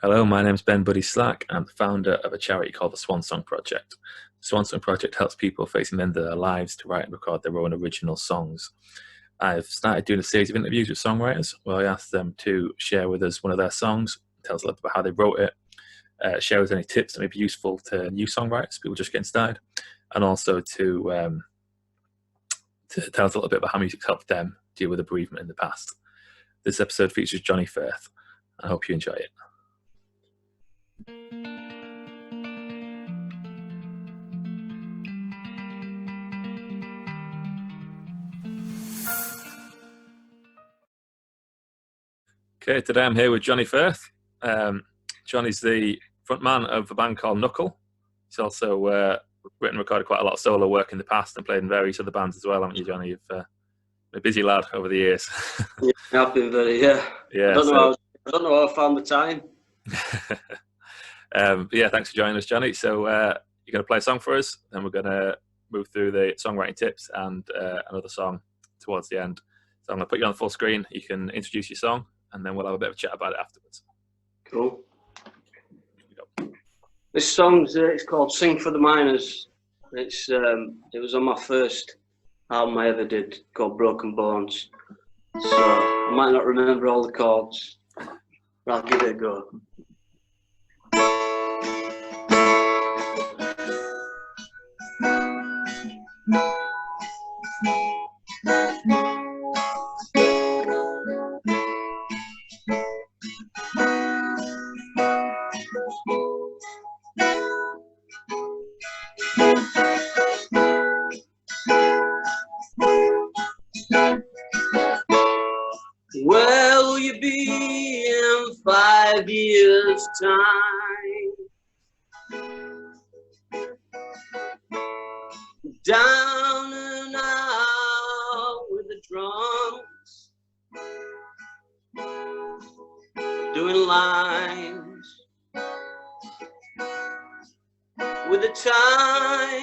Hello, my name's Ben Buddy Slack. I'm the founder of a charity called the Swan Song Project. The Swan Song Project helps people facing the end of their lives to write and record their own original songs. I've started doing a series of interviews with songwriters where I ask them to share with us one of their songs, tell us a little bit about how they wrote it, share with us any tips that may be useful to new songwriters, people just getting started, and also to tell us a little bit about how music's helped them deal with a bereavement in the past. This episode features Jonny Firth. I hope you enjoy it. Okay, today I'm here with Jonny Firth. Jonny's the frontman of a band called Knuckle. He's also written and recorded quite a lot of solo work in the past and played in various other bands as well, haven't you, Jonny? You've been a busy lad over the years. Yeah, I've been very, yeah. I don't know how I found the time. Thanks for joining us, Jonny. So you're going to play a song for us, and we're going to move through the songwriting tips and another song towards the end. So I'm going to put you on the full screen. You can introduce your song, and then we'll have a bit of a chat about it afterwards. Cool. This song's it's called "Sing for the Miners." It was on my first album I ever did called Broken Bones. So I might not remember all the chords, but I'll give it a go. Where will you be in 5 years' time? Down and out with the drums, doing lines with the time.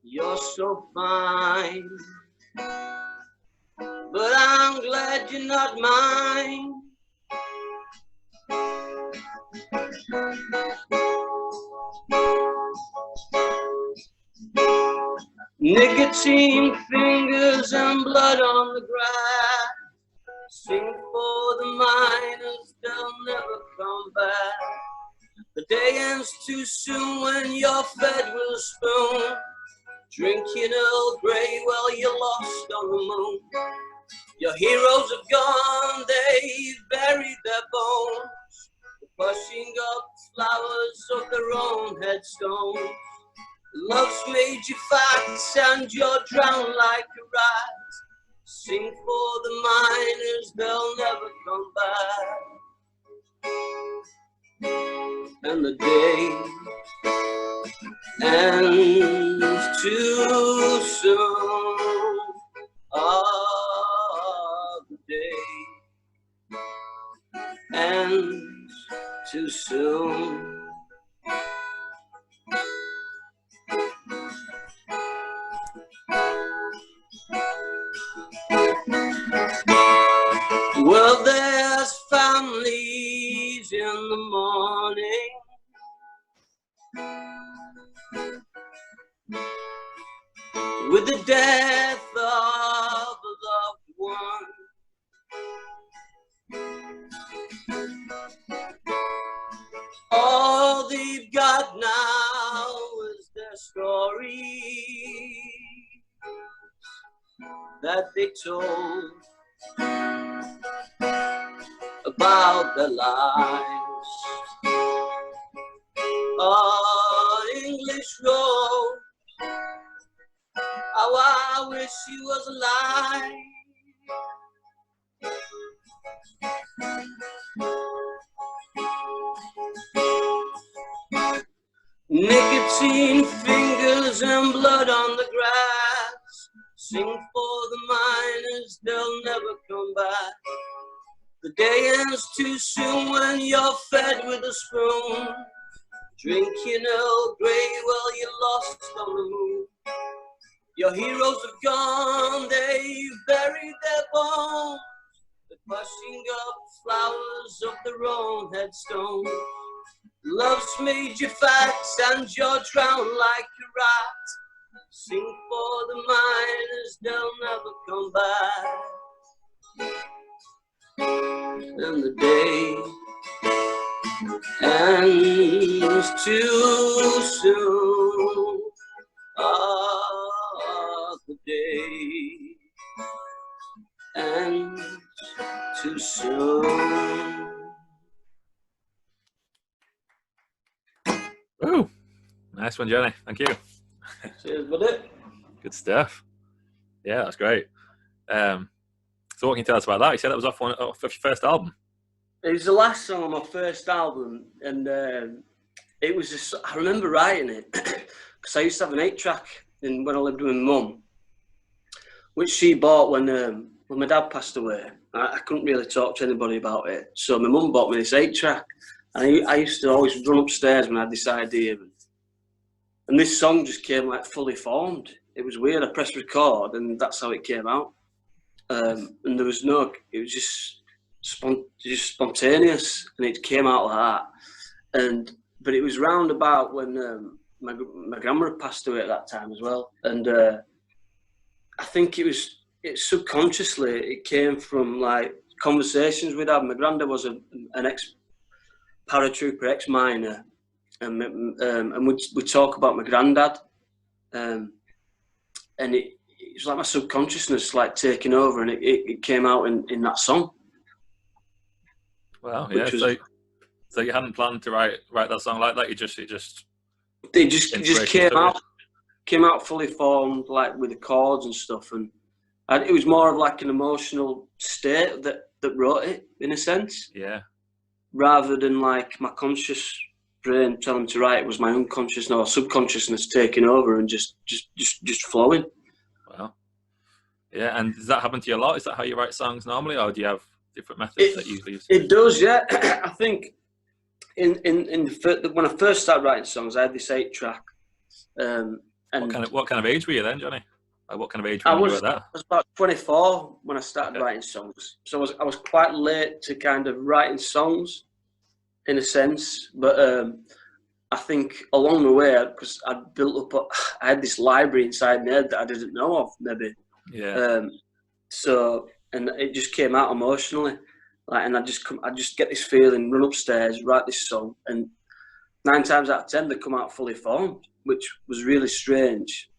You're so fine, but I'm glad you're not mine. Nicotine fingers and blood on the grass. Sing for the miners, they'll never come back. The day ends too soon when you're fed with a spoon. Drinking Earl Grey while you're lost on the moon. Your heroes have gone, they've buried their bones, pushing up flowers of their own headstones. Love's made you fat and you're drowned like a rat. Sing for the miners, they'll never come back. And the day ends too soon. The day ends too soon. Well, there's families in the morning, with the death of a loved one. All they've got now is their story that they told about their lives. English road, how I wish he was alive. Nicotine fingers and blood on the grass. Sing for the miners, they'll never come back. The day ends too soon when you're fed with a spoon. Drinking Earl Grey while you're lost on the moon. Your heroes have gone, they've buried their bones. The Pushing up flowers up their own headstone. Love's made you fat and you're drowned like a rat. Sing for the miners, they'll never come back. And the day ends too soon. Ah, the day ends too soon. Oh, nice one, Jonny. Thank you. Cheers, buddy. Good stuff. Yeah, that's great. So what can you tell us about that? You said that was off your first album. It was the last song on my first album, and it was just, I remember writing it because I used to have an 8-track when I lived with my mum, which she bought when my dad passed away. I couldn't really talk to anybody about it, so my mum bought me this 8-track, and I used to always run upstairs when I had this idea, and this song just came like fully formed. It was weird. I pressed record, and that's how it came out. And there was it was just spontaneous, and it came out like that. But it was round about when my grandma had passed away at that time as well, and I think it subconsciously it came from like conversations we'd had. My granddad was an ex-paratrooper, ex-miner, and we'd talk about my granddad, and it was like my subconsciousness like taking over, and it came out in that song. Wow, yeah. So you hadn't planned to write that song like that. It just came out fully formed, like with the chords and stuff, and it was more of like an emotional state that wrote it in a sense. Yeah. Rather than like my conscious brain telling me to write, it was my unconscious or subconsciousness taking over and just flowing. Wow. Yeah, and does that happen to you a lot? Is that how you write songs normally, or do you have different methods that you use? It does, yeah. I think when I first started writing songs, I had this 8-track. And what kind of age were you then, Jonny? Like, what kind of age were you at that? I was about 24 when I started writing songs. So I was quite late to kind of writing songs, in a sense. But I think along the way, because I had this library inside my head that I didn't know of, maybe. Yeah. And it just came out emotionally, like, and I just get this feeling, run upstairs, write this song, and 9 times out of 10 they come out fully formed, which was really strange.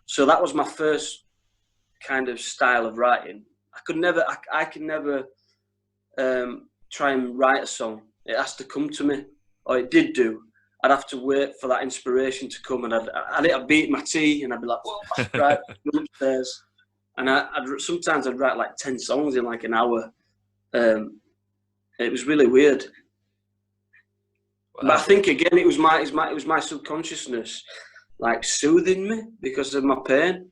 So that was my first kind of style of writing. I can never try and write a song. It has to come to me, or it did do. I'd have to wait for that inspiration to come, and I'd beat my tea, and I'd be like, "Whoa, right, run upstairs." And sometimes I'd write like 10 songs in like an hour. It was really weird. Wow. But I think again, it was my subconsciousness like soothing me because of my pain.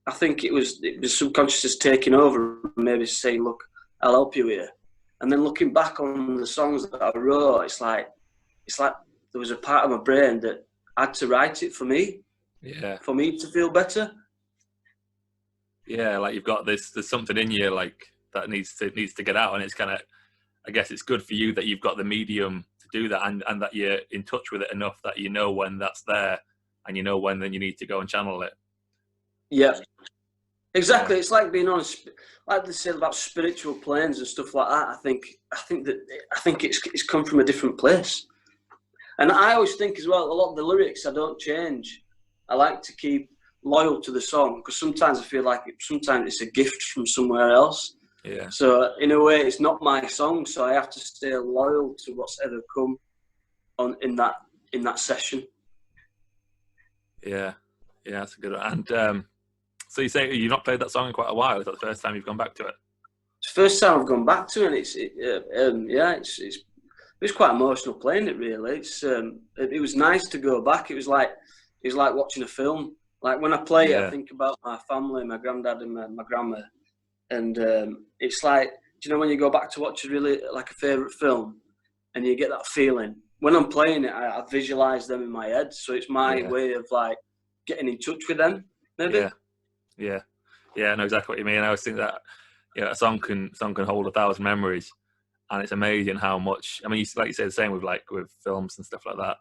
I think it was subconsciousness taking over, maybe saying, "Look, I'll help you here." And then looking back on the songs that I wrote, it's like there was a part of my brain that had to write it for me. Yeah. For me to feel better. Yeah, like you've got there's something in you like that needs to get out, and it's kind of, I guess it's good for you that you've got the medium to do that, and that you're in touch with it enough that you know when that's there, and you know when then you need to go and channel it. Yeah, exactly. Yeah. It's like being on, like they say about spiritual planes and stuff like that. I think it's come from a different place, and I always think as well, a lot of the lyrics I don't change. I like to keep loyal to the song, because sometimes I feel like sometimes it's a gift from somewhere else. Yeah. So in a way, it's not my song, so I have to stay loyal to what's ever come on in that session. Yeah, that's a good one. And so you say you've not played that song in quite a while. Is that the first time you've gone back to it? It's the first time I've gone back to it. It was quite emotional playing it. Really, it was nice to go back. It was like watching a film. Like when I play it, I think about my family, my granddad and my grandma, and it's like, do you know when you go back to watch a favourite film, and you get that feeling? When I'm playing it, I visualise them in my head, so it's my way of like getting in touch with them, maybe. Yeah, I know exactly what you mean. I always think that a song can hold 1,000 memories, and it's amazing how much. I mean, like you say, the same with films and stuff like that.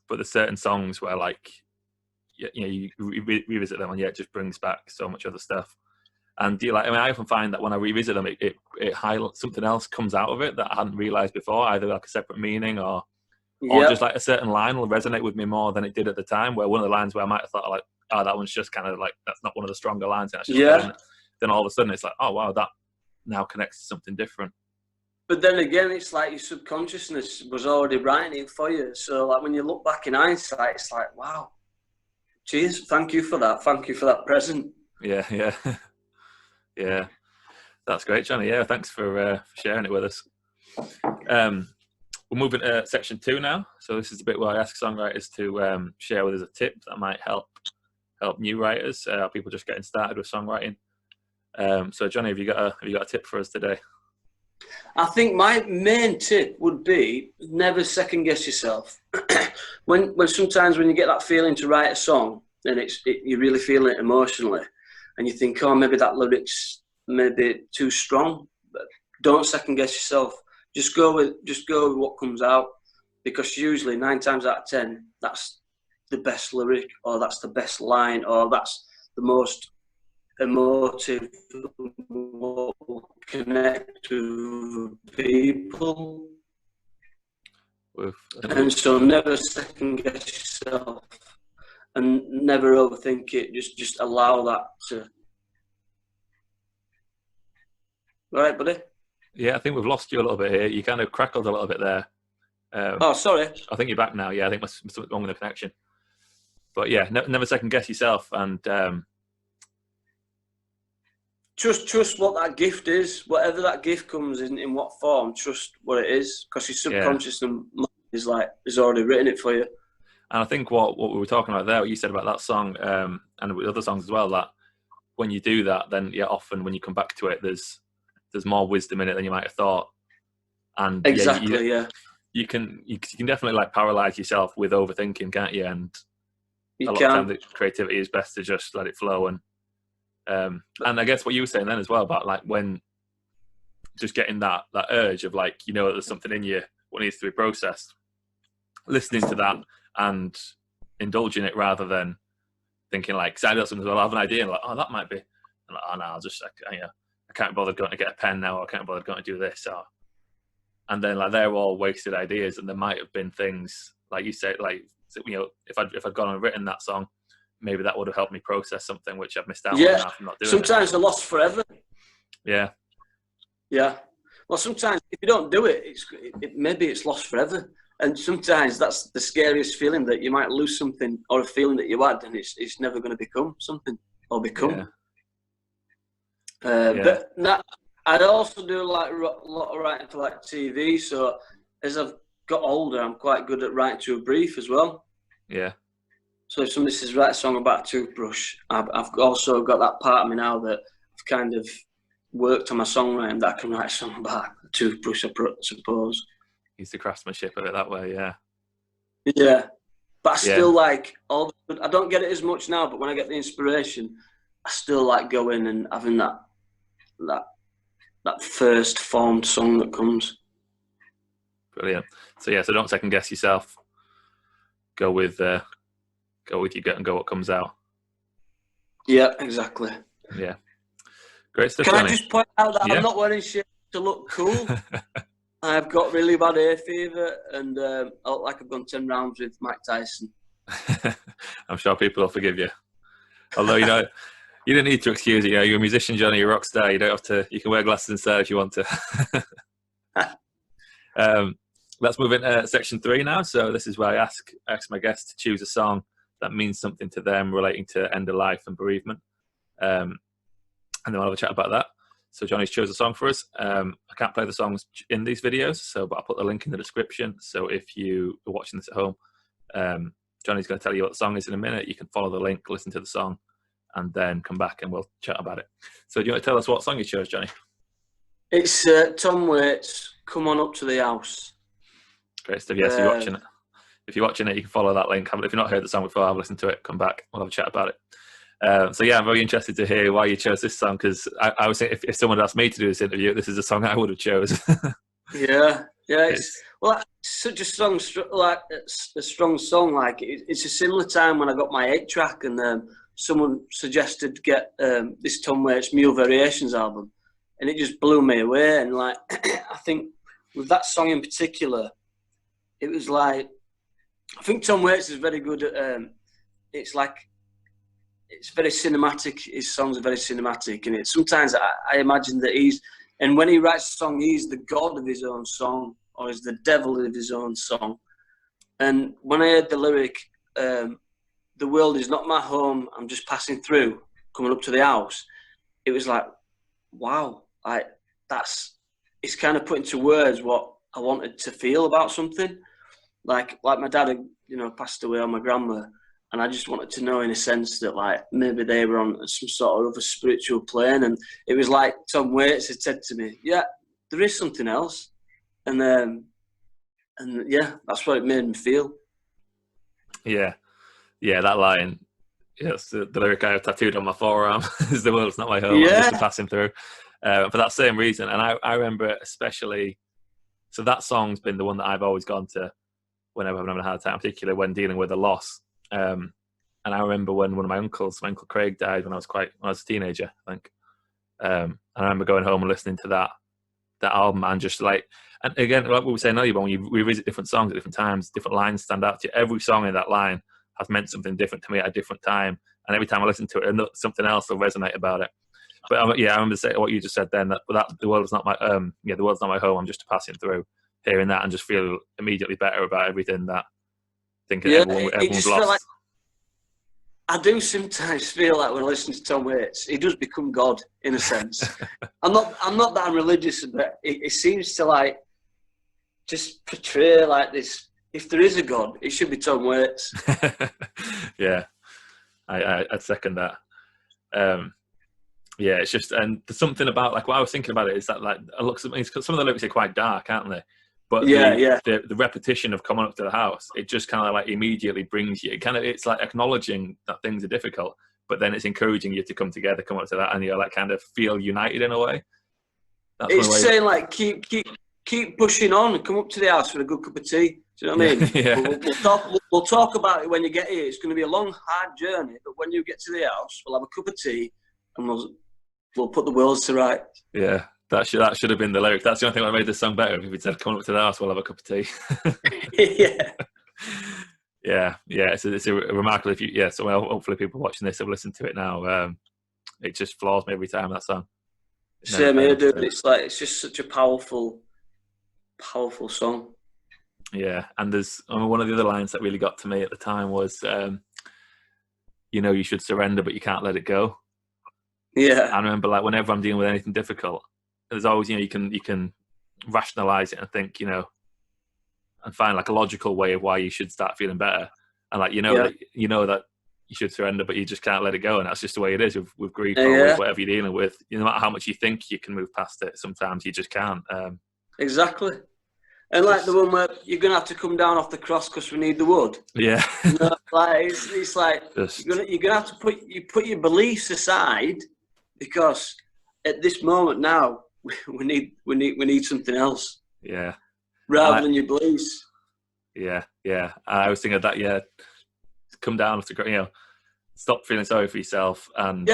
But there's certain songs where you revisit them, and it just brings back so much other stuff. And I often find that when I revisit them, it highlights something else comes out of it that I hadn't realised before, either like a separate meaning or just like a certain line will resonate with me more than it did at the time. Where one of the lines where I might have thought like, oh, that one's just kind of like, that's not one of the stronger lines. Then all of a sudden it's like, oh wow, that now connects to something different. But then again, it's like your subconsciousness was already writing it for you. So like when you look back in hindsight, it's like, wow, cheers, thank you for that. Thank you for that present. Yeah. Yeah. That's great, Jonny. Yeah, thanks for sharing it with us. We're moving to section 2 now. So this is the bit where I ask songwriters to share with us a tip that might help new writers, people just getting started with songwriting. So Jonny, have you got a tip for us today? I think my main tip would be never second guess yourself. when sometimes when you get that feeling to write a song and you really feel it emotionally, and you think, oh, maybe that lyric's maybe too strong, but don't second guess yourself. Just go with what comes out, because usually 9 times out of 10, that's the best lyric, or that's the best line, or that's the most emotive, what will connect to people. And so never second guess yourself and never overthink it. Just allow that to. All right, buddy? Yeah, I think we've lost you a little bit here. You kind of crackled a little bit there. Oh, sorry. I think you're back now. Yeah, I think there's something wrong with the connection. But yeah, never second guess yourself, and trust what that gift is. Whatever that gift comes in what form, trust what it is, because your subconscious is already written it for you. And I think what we were talking about there, what you said about that song, and with other songs as well, that when you do that, then often when you come back to it, there's more wisdom in it than you might have thought. And exactly, you can definitely like paralyze yourself with overthinking, can't you? And a lot of time the creativity is best to just let it flow. And I guess what you were saying then as well about like when just getting that urge of like, there's something in you what needs to be processed, listening to that and indulging it rather than thinking like, I have an idea and like, oh, that might be, and like, oh no, I can't bother going to get a pen now, or I can't bother going to do this, and then like they're all wasted ideas, and there might have been things like you said, like if I'd gone and written that song, maybe that would have helped me process something which I've missed out on now from not doing. Sometimes they're lost forever. Yeah. Well, sometimes if you don't do it, maybe it's lost forever, and sometimes that's the scariest feeling, that you might lose something or a feeling that you had, and it's never going to become something or become. Yeah. But I also do like a lot of writing for like TV. So as I've got older, I'm quite good at writing to a brief as well. Yeah. So if somebody says write a song about a toothbrush, I've also got that part of me now that I've kind of worked on my songwriting, that I can write a song about a toothbrush, I suppose. Use the craftsmanship of it that way, yeah. Yeah. But I still like I don't get it as much now, but when I get the inspiration, I still like going and having that first formed song that comes. Brilliant. So so don't second guess yourself. Go with your gut and go what comes out. Yeah, exactly. Yeah. Great stuff. Can Jonny. I just point out that I'm not wearing shit to look cool? I've got really bad hay fever, and I look like I've gone 10 rounds with Mike Tyson. I'm sure people will forgive you. Although, you don't need to excuse it. You're a musician, Jonny, you're a rock star. You don't have to. You can wear glasses inside if you want to. Let's move into section 3 now. So this is where I ask my guests to choose a song that means something to them relating to end of life and bereavement. And then we'll have a chat about that. So Jonny's chose a song for us. I can't play the songs in these videos, but I'll put the link in the description. So if you are watching this at home, Jonny's going to tell you what the song is in a minute. You can follow the link, listen to the song, and then come back and we'll chat about it. So do you want to tell us what song you chose, Jonny? It's Tom Waits, Come On Up to the House. Great stuff. Yes, if you're watching it, you can follow that link. If you've not heard the song before, have a listen to it, come back, we'll have a chat about it. So yeah, I'm very interested to hear why you chose this song, because I was thinking if someone asked me to do this interview, this is a song I would have chose. Yeah, it's such a strong, like it's a strong song. Like it's a similar time when I got my 8-track, and someone suggested get this Tom Waits Mule Variations album, and it just blew me away. And like I think with that song in particular, it was like I think Tom Waits is very good at. It's very cinematic. His songs are very cinematic, and sometimes I imagine that and when he writes a song, he's the god of his own song, or he's the devil of his own song. And when I heard the lyric, "The world is not my home, I'm just passing through, coming up to the house," it was like, wow, it's kind of put into words what I wanted to feel about something. Like my dad had, passed away, or my grandma. And I just wanted to know, in a sense, that like maybe they were on some sort of other spiritual plane, and it was like Tom Waits had said to me, "Yeah, there is something else," and yeah, that's what it made me feel. Yeah, that line. Yes, the lyric I have tattooed on my forearm is "The world's not my home, I'm just passing through." For that same reason, and I remember especially. So that song's been the one that I've always gone to whenever I'm having a hard time, particularly when dealing with a loss. And I remember when one of my Uncle Craig, died when I was a teenager, I think. And I remember going home and listening to that album, and just like, and again, like we were saying earlier, when you revisit different songs at different times, different lines stand out to you. Every song in that line has meant something different to me at a different time, and every time I listen to it, something else will resonate about it. But I remember saying what you just said then, that the world is not my the world's not my home, I'm just passing through. Hearing that and just feel immediately better about everything that I think everyone's lost. Like, I do sometimes feel like when I listen to Tom Waits, he does become God in a sense. I'm not that I'm religious, but it seems to like just portray like this. If there is a God, it should be Tom Waits. Yeah, I'd second that. Yeah, it's just, and there's something about, like, what I was thinking about it is that, like, some of the lyrics are quite dark, aren't they? But the repetition of coming up to the house, it just kind of like immediately brings you. It's like acknowledging that things are difficult, but then it's encouraging you to come together, come up to that, and you're like kind of feel united in a way. It's saying like keep pushing on and come up to the house for a good cup of tea. Do you know what I mean? Yeah. We'll talk about it when you get here. It's going to be a long, hard journey, but when you get to the house, we'll have a cup of tea and we'll put the worlds to right. Yeah. That should have been the lyric. That's the only thing that made this song better. If he'd said, "Come up to the house, we'll have a cup of tea." Yeah. It's a remarkable. So hopefully people watching this have listened to it now. It just floors me every time, that song. Same here, dude. It's just such a powerful song. Yeah, and there's one of the other lines that really got to me at the time was, you should surrender, but you can't let it go. Yeah, I remember, like, whenever I'm dealing with anything difficult, there's always, you can rationalize it and think, and find like a logical way of why you should start feeling better. And like, that you should surrender, but you just can't let it go. And that's just the way it is with grief or with whatever you're dealing with. No matter how much you think you can move past it, sometimes you just can't. Exactly. And like the one where you're going to have to come down off the cross because we need the wood. Yeah. Like it's like you're going to have to put your beliefs aside, because at this moment now, we need something else. Yeah. Rather than your beliefs. Yeah. I was thinking of that. Yeah. Come down to stop feeling sorry for yourself, and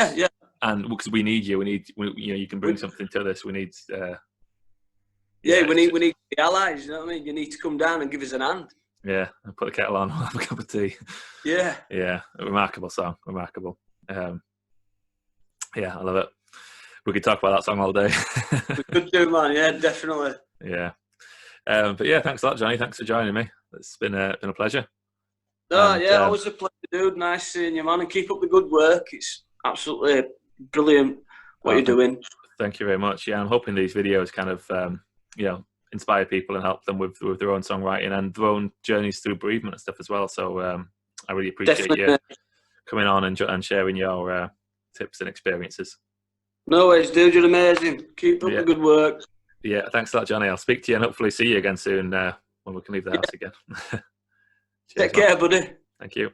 and because we need you. You can bring something to this. We need. We need the allies. You know what I mean? You need to come down and give us an hand. Yeah, and put the kettle on, have a cup of tea. Yeah. Yeah, a remarkable song. Remarkable. Yeah, I love it. We could talk about that song all day. We could do, man. Yeah, definitely. Yeah. But yeah, thanks a lot, Jonny. Thanks for joining me. It's been a pleasure. Always a pleasure, dude. Nice seeing you, man. And keep up the good work. It's absolutely brilliant what you're doing. Thank you very much. Yeah, I'm hoping these videos kind of, inspire people and help them with their own songwriting and their own journeys through bereavement and stuff as well. So I really appreciate you coming on and sharing your tips and experiences. No worries, dude. You're amazing. Keep up the good work. Yeah, thanks a lot, Jonny. I'll speak to you and hopefully see you again soon when we can leave the house again. Cheers, Take care, buddy. Thank you.